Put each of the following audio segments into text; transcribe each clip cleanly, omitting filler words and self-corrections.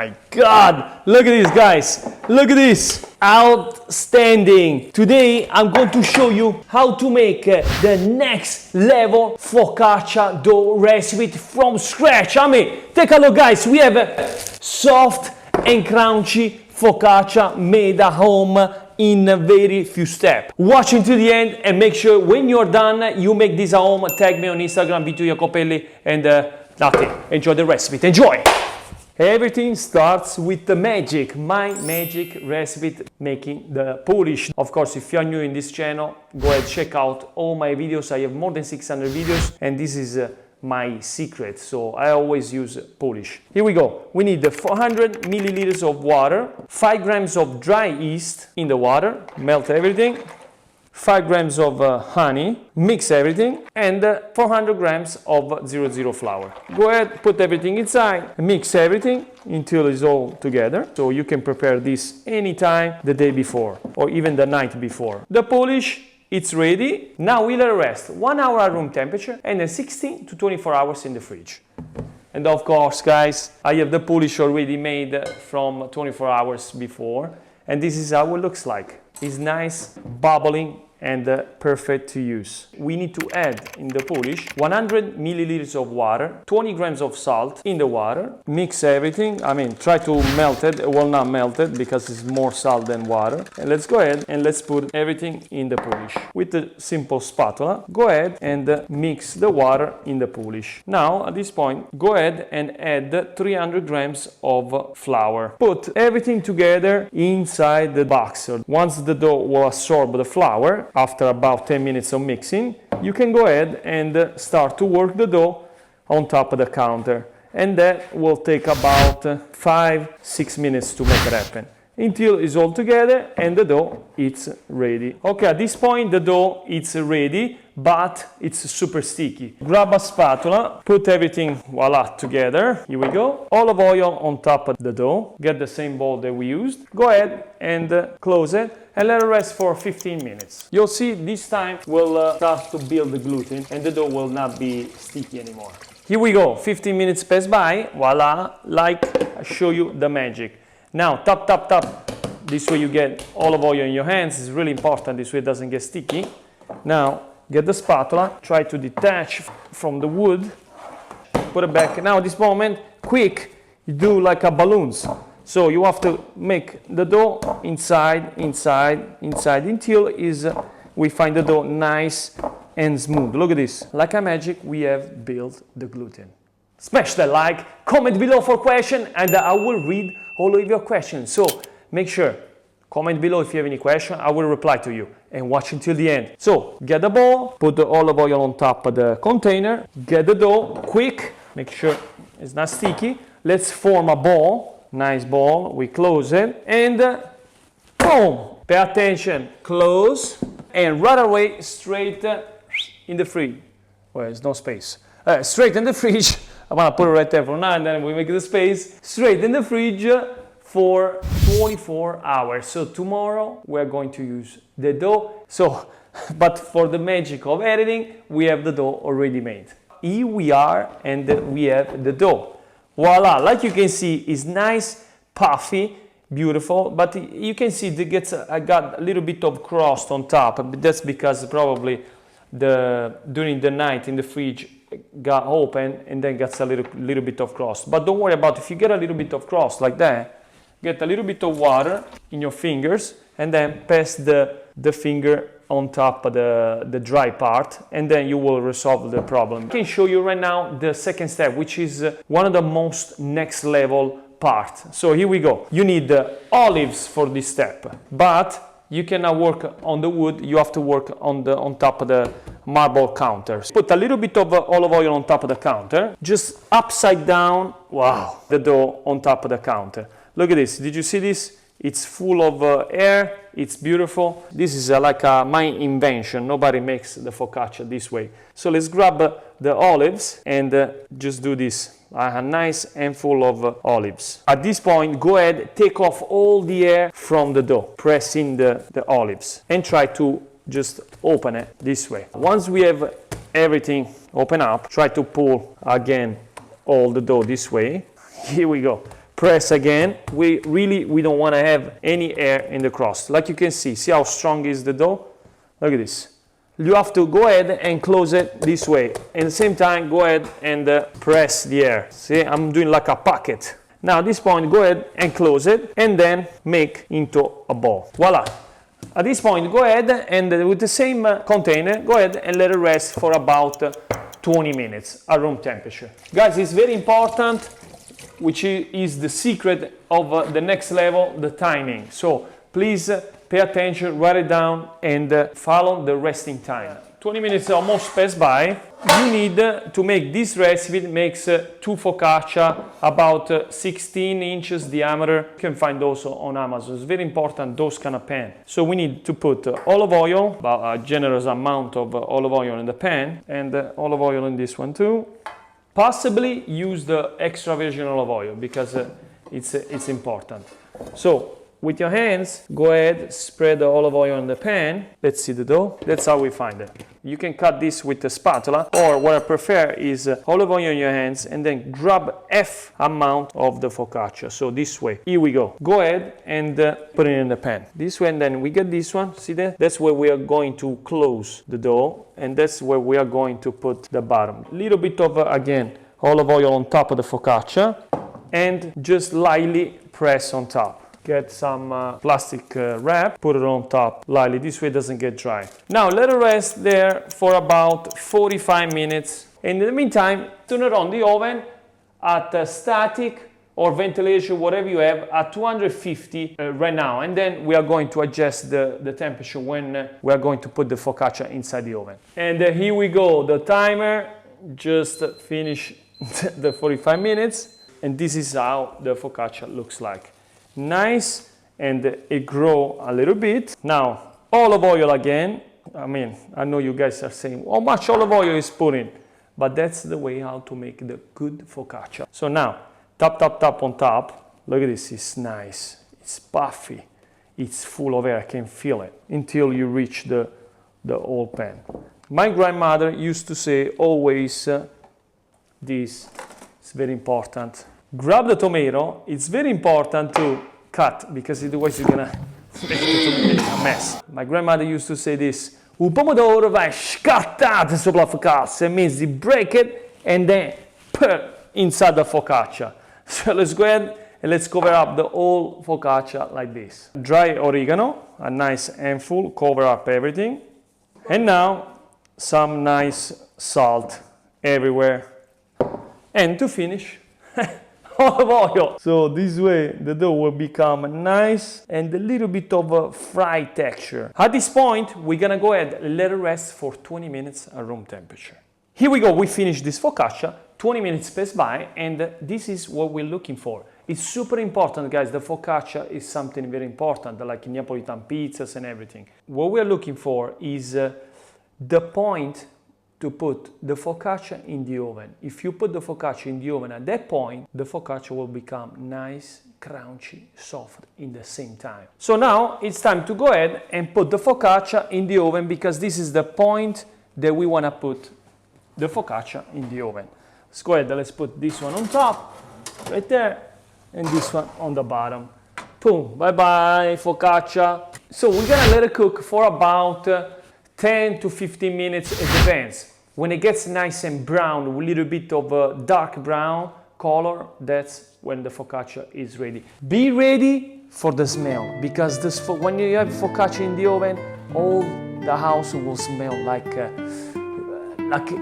my God, look at this, guys. Look at this. Outstanding. Today, I'm going to show you how to make the next level focaccia dough recipe from scratch. I mean, take a look, guys. We have a soft and crunchy focaccia made at home in a very few steps. Watch until the end and make sure when you're done, you make this at home. Tag me on Instagram, Vito Jacopelli, and that's it. Enjoy the recipe. Enjoy! Everything starts with the magic, my magic recipe making the Polish. Of course, if you're new in this channel, go ahead, check out all my videos. I have more than 600 videos, and this is my secret, so I always use Polish. Here we go. We need 400 milliliters of water, 5 grams of dry yeast in the water, melt everything, 5 grams of honey, mix everything, and 400 grams of 00 flour. Go ahead, put everything inside, mix everything until it's all together. So you can prepare this anytime the day before or even the night before. The Polish, it's ready. Now we let it rest 1 hour at room temperature and then 16 to 24 hours in the fridge. And of course, guys, I have the Polish already made from 24 hours before, and this is how it looks like. It's nice, bubbling, and perfect to use. We need to add in the Polish 100 milliliters of water, 20 grams of salt in the water, mix everything. I mean, try to melt it. It will not melt it because it's more salt than water. And let's go ahead and let's put everything in the Polish. With the simple spatula, go ahead and mix the water in the Polish. Now, at this point, go ahead and add 300 grams of flour. Put everything together inside the boxer. Once the dough will absorb the flour, after about 10 minutes of mixing, you can go ahead and start to work the dough on top of the counter. And that will take about 5-6 minutes to make it happen until it's all together and the dough is ready. Okay, at this point the dough is ready, but it's super sticky. Grab a spatula, put everything, voila, together. Here we go. Olive oil on top of the dough. Get the same bowl that we used. Go ahead and close it and let it rest for 15 minutes. You'll see this time we'll start to build the gluten and the dough will not be sticky anymore. Here we go. 15 minutes pass by. Voila, like I show you the magic. Now tap, tap, tap. This way you get olive oil in your hands. It's really important. This way it doesn't get sticky. Now get the spatula. Try to detach from the wood. Put it back. Now at this moment, quick, you do like a balloons. So you have to make the dough inside, inside, inside until we find the dough nice and smooth. Look at this. Like a magic, we have built the gluten. Smash that like, comment below for question, and I will read all of your questions. So make sure, comment below if you have any question. I will reply to you, and watch until the end. So get the bowl, put the olive oil on top of the container, get the dough, quick, make sure it's not sticky. Let's form a ball, nice ball. We close it, and boom, pay attention, close, and right away straight in the fridge. Well, there's no space. Straight in the fridge. I'm gonna put it right there for now, and then we make the space. Straight in the fridge for 24 hours. So tomorrow we're going to use the dough. So, but for the magic of editing, we have the dough already made. Here we are, and we have the dough. Voila! Like you can see, it's nice, puffy, beautiful. But you can see I got a little bit of crust on top. But that's because probably during the night in the fridge got open and then gets a little bit of crust. But don't worry about if you get a little bit of crust like that, get a little bit of water in your fingers and then pass the finger on top of the dry part, and then you will resolve the problem. I can show you right now the second step, which is one of the most next level part. So here we go. You need olives for this step, but you cannot work on the wood, you have to work on top of the marble counters. Put a little bit of olive oil on top of the counter, just upside down, wow, the dough on top of the counter. Look at this, did you see this? It's full of air, it's beautiful. This is like my invention, nobody makes the focaccia this way. So let's grab the olives and just do this. A nice handful of olives. At this point, go ahead, take off all the air from the dough. Press in the olives and try to just open it this way. Once we have everything open up, try to pull again all the dough this way. Here we go. press again. We don't want to have any air in the crust. Like you can see how strong is the dough? Look at this. You have to go ahead and close it this way. At the same time, go ahead and press the air. See, I'm doing like a pocket. Now at this point, go ahead and close it and then make into a ball. Voila. At this point, go ahead and with the same container, go ahead and let it rest for about 20 minutes at room temperature. Guys, it's very important, which is the secret of the next level, the timing. So please pay attention, write it down, and follow the resting time. 20 minutes almost passed by. You need to make this recipe, makes 2 focaccia about 16 inches diameter. You can find those on Amazon. It's very important, those kind of pan. So we need to put olive oil, about a generous amount of olive oil in the pan, and olive oil in this one too. Possibly use the extra virgin olive oil because it's important. So with your hands, go ahead, spread the olive oil in the pan. Let's see the dough. That's how we find it. You can cut this with a spatula, or what I prefer is olive oil in your hands and then grab half amount of the focaccia. So this way. Here we go. Go ahead and put it in the pan. This way, and then we get this one. See that? That's where we are going to close the dough, and that's where we are going to put the bottom. A little bit of, again, olive oil on top of the focaccia, and just lightly press on top. Get some plastic wrap, put it on top lightly, this way it doesn't get dry. Now let it rest there for about 45 minutes. In the meantime, turn it on the oven at static or ventilation, whatever you have, at 250 right now. And then we are going to adjust the temperature when we are going to put the focaccia inside the oven. And here we go, the timer just finished the 45 minutes. And this is how the focaccia looks like. Nice, and it grow a little bit. Now olive oil again. I mean, I know you guys are saying how much olive oil is put in, but that's the way how to make the good focaccia. So now tap on top. Look at this, it's nice, it's puffy, it's full of air. I can feel it until you reach the whole pan. My grandmother used to say always this. It's very important. Grab the tomato. It's very important to cut because otherwise you're gonna make the tomato a mess. My grandmother used to say this: "Un pomodoro vai scartato sopra la focaccia." It means you break it and then put inside the focaccia. So let's go ahead and let's cover up the whole focaccia like this. Dry oregano, a nice handful, cover up everything. And now some nice salt everywhere. And to finish, olive oil. So this way the dough will become nice and a little bit of a fried texture. At this point, we're gonna go ahead and let it rest for 20 minutes at room temperature. Here we go, we finished this focaccia, 20 minutes pass by, and this is what we're looking for. It's super important, guys. The focaccia is something very important, like Neapolitan pizzas and everything. What we're looking for is the point to put the focaccia in the oven. If you put the focaccia in the oven at that point, the focaccia will become nice, crunchy, soft in the same time. So now it's time to go ahead and put the focaccia in the oven because this is the point that we want to put the focaccia in the oven. Let's go ahead, let's put this one on top, right there, and this one on the bottom. Boom, bye-bye, focaccia. So we're gonna let it cook for about 10 to 15 minutes, it depends. When it gets nice and brown, a little bit of a dark brown color, that's when the focaccia is ready. Be ready for the smell, because when you have focaccia in the oven, all the house will smell like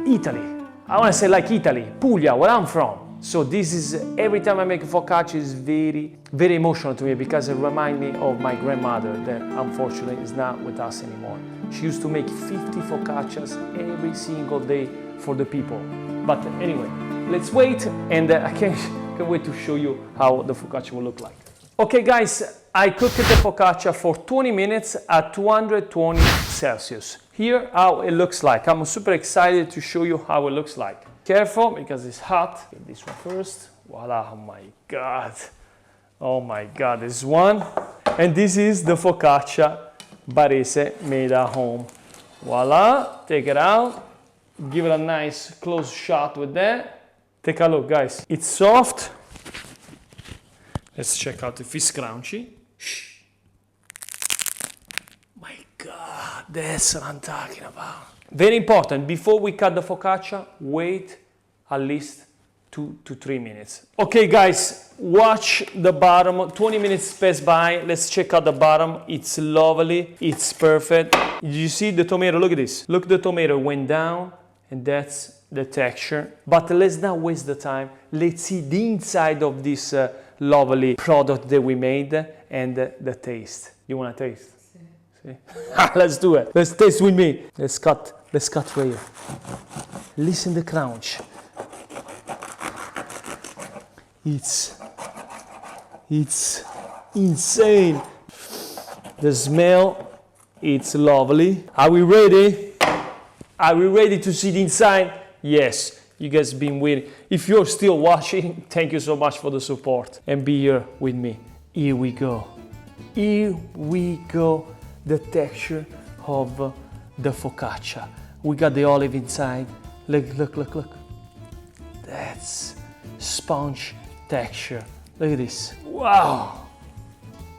Italy. I want to say like Italy, Puglia, where I'm from. So this is, every time I make focaccia, is very, very emotional to me because it reminds me of my grandmother that unfortunately is not with us anymore. She used to make 50 focaccias every single day for the people. But anyway, let's wait, and I can't wait to show you how the focaccia will look like. Okay guys, I cooked the focaccia for 20 minutes at 220 Celsius. Here how it looks like. I'm super excited to show you how it looks like. Careful because it's hot. Get this one first. Voila, oh my God. Oh my God, this is one. And this is the focaccia Barese made at home. Voila, take it out. Give it a nice close shot with that. Take a look, guys. It's soft. Let's check out if it's crunchy. My God, that's what I'm talking about. Very important, before we cut the focaccia, wait at least 2 to 3 minutes. Okay guys, watch the bottom. 20 minutes pass by. Let's check out the bottom. It's lovely. It's perfect. You see the tomato? Look at this. Look, the tomato went down, and that's the texture. But let's not waste the time. Let's see the inside of this lovely product that we made and the taste. You want to taste? See? Let's do it. Let's taste with me. Let's cut right here. Listen the crunch. It's insane. The smell, it's lovely. Are we ready? Are we ready to see the inside? Yes, you guys been waiting. If you're still watching, thank you so much for the support and be here with me. Here we go. Here we go. The texture of the focaccia. We got the olive inside. Look. That's sponge texture. Look at this. Wow.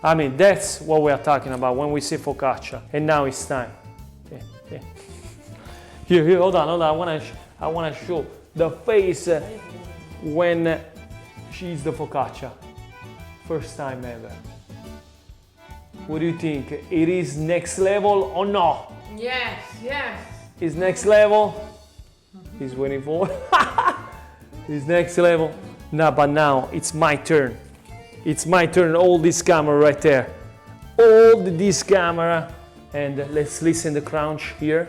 I mean, that's what we are talking about when we say focaccia. And now it's time. Okay. Here, hold on. I wanna show the face when she eats the focaccia. First time ever. What do you think? It is next level or no? Yes. Is next level? He's waiting for. Is next level? No, but now it's my turn. It's my turn. Hold this camera right there. Hold this camera, and let's listen the crunch here.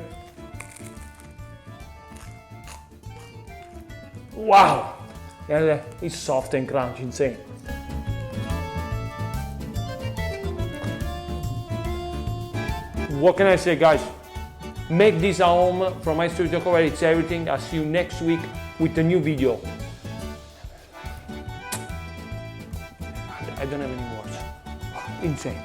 Wow! Yeah, it's soft and crunchy, insane. What can I say, guys? Make this at home from Maestro di Taco. It's everything. I'll see you next week with a new video. I don't have any words. Insane.